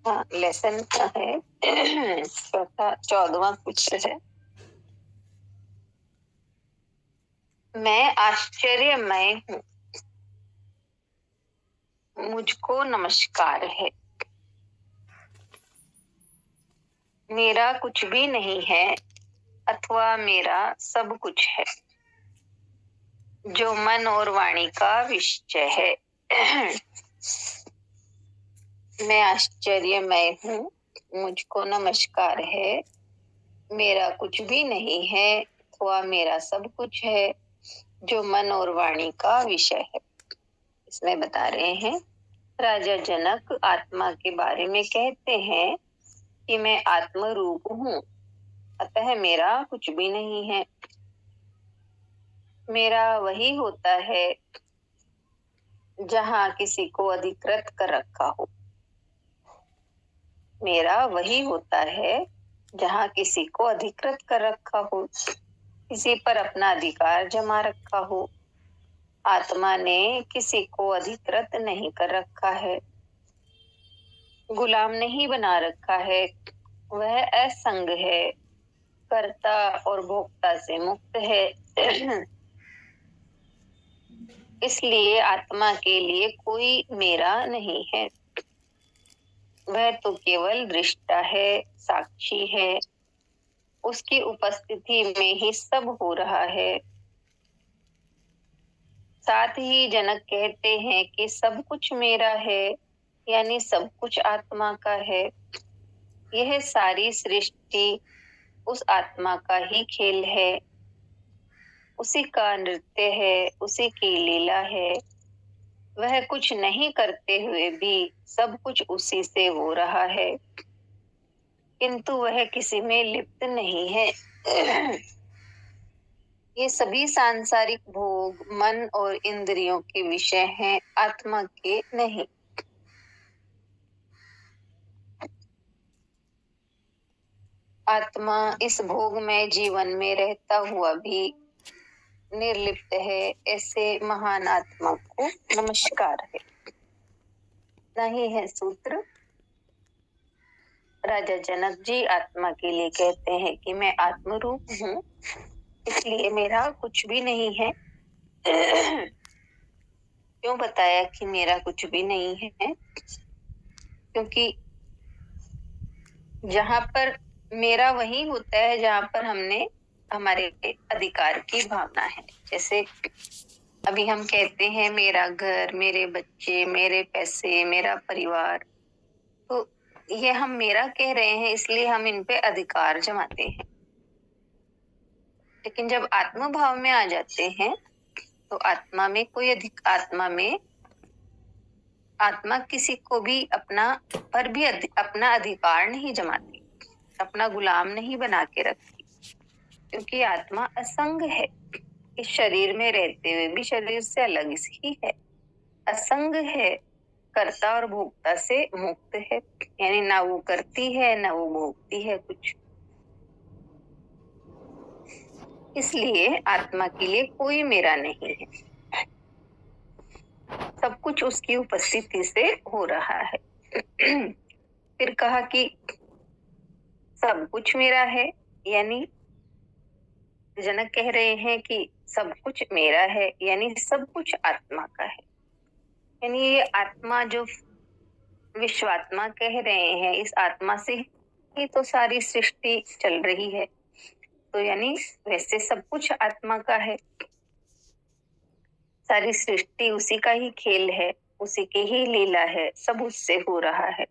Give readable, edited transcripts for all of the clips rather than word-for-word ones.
हाँ, लेसन है चौथा 14वां कुछ है। मैं आश्चर्यमय हूँ, मुझको नमस्कार है। मेरा कुछ भी नहीं है अथवा मेरा सब कुछ है, जो मन और वाणी का विषय है। मैं आश्चर्यमय हूँ, मुझको नमस्कार है। मेरा कुछ भी नहीं है अथवा मेरा सब कुछ है, जो मन और वाणी का विषय है। इसमें बता रहे हैं राजा जनक आत्मा के बारे में कहते हैं कि मैं आत्म रूप हूँ, अतः मेरा कुछ भी नहीं है। मेरा वही होता है जहाँ किसी को अधिकृत कर रखा हो। मेरा वही होता है जहाँ किसी को अधिकृत कर रखा हो, किसी पर अपना अधिकार जमा रखा हो। आत्मा ने किसी को अधिकृत नहीं कर रखा है, गुलाम नहीं बना रखा है। वह असंग है, कर्ता और भोक्ता से मुक्त है। इसलिए आत्मा के लिए कोई मेरा नहीं है। वह तो केवल दृष्टा है, साक्षी है। उसकी उपस्थिति में ही सब हो रहा है। साथ ही जनक कहते हैं कि सब कुछ मेरा है, यानी सब कुछ आत्मा का है। यह सारी सृष्टि उस आत्मा का ही खेल है, उसी का नृत्य है, उसी की लीला है। वह कुछ नहीं करते हुए भी सब कुछ उसी से हो रहा है, किंतु वह किसी में लिप्त नहीं है। ये सभी सांसारिक भोग मन और इंद्रियों के विषय हैं, आत्मा के नहीं। आत्मा इस भोग में जीवन में रहता हुआ भी निर्लिप्त है। ऐसे महान आत्मा को नमस्कार है। नहीं है सूत्र। राजा जनक जी आत्मा के लिए कहते हैं कि मैं आत्म रूप हूँ, इसलिए मेरा कुछ भी नहीं है। क्यों बताया कि मेरा कुछ भी नहीं है? क्योंकि जहां पर मेरा वही होता है जहां पर हमने हमारे अधिकार की भावना है। जैसे अभी हम कहते हैं मेरा घर, मेरे बच्चे, मेरे पैसे, मेरा परिवार, तो ये हम मेरा कह रहे हैं, इसलिए हम इन पे अधिकार जमाते हैं। लेकिन जब आत्म भाव में आ जाते हैं तो आत्मा किसी को भी अपना अधिकार नहीं जमाती, अपना गुलाम नहीं बना के रखती, क्योंकि आत्मा असंग है। इस शरीर में रहते हुए भी शरीर से अलग ही है, असंग है, कर्ता और भोक्ता से मुक्त है। यानी ना वो करती है ना वो भोगती है कुछ। इसलिए आत्मा के लिए कोई मेरा नहीं है, सब कुछ उसकी उपस्थिति से हो रहा है। फिर कहा कि सब कुछ मेरा है, यानी जनक कह रहे हैं कि सब कुछ मेरा है, यानी सब कुछ आत्मा का है। यानी ये आत्मा जो विश्वात्मा कह रहे हैं, इस आत्मा से ही तो सारी सृष्टि चल रही है। तो यानी वैसे सब कुछ आत्मा का है, सारी सृष्टि उसी का ही खेल है, उसी की ही लीला है, सब उससे हो रहा है,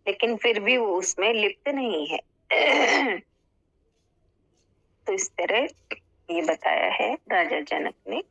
लेकिन फिर भी वो उसमें लिप्त नहीं है। तो इस तरह ये बताया है राजा जनक ने।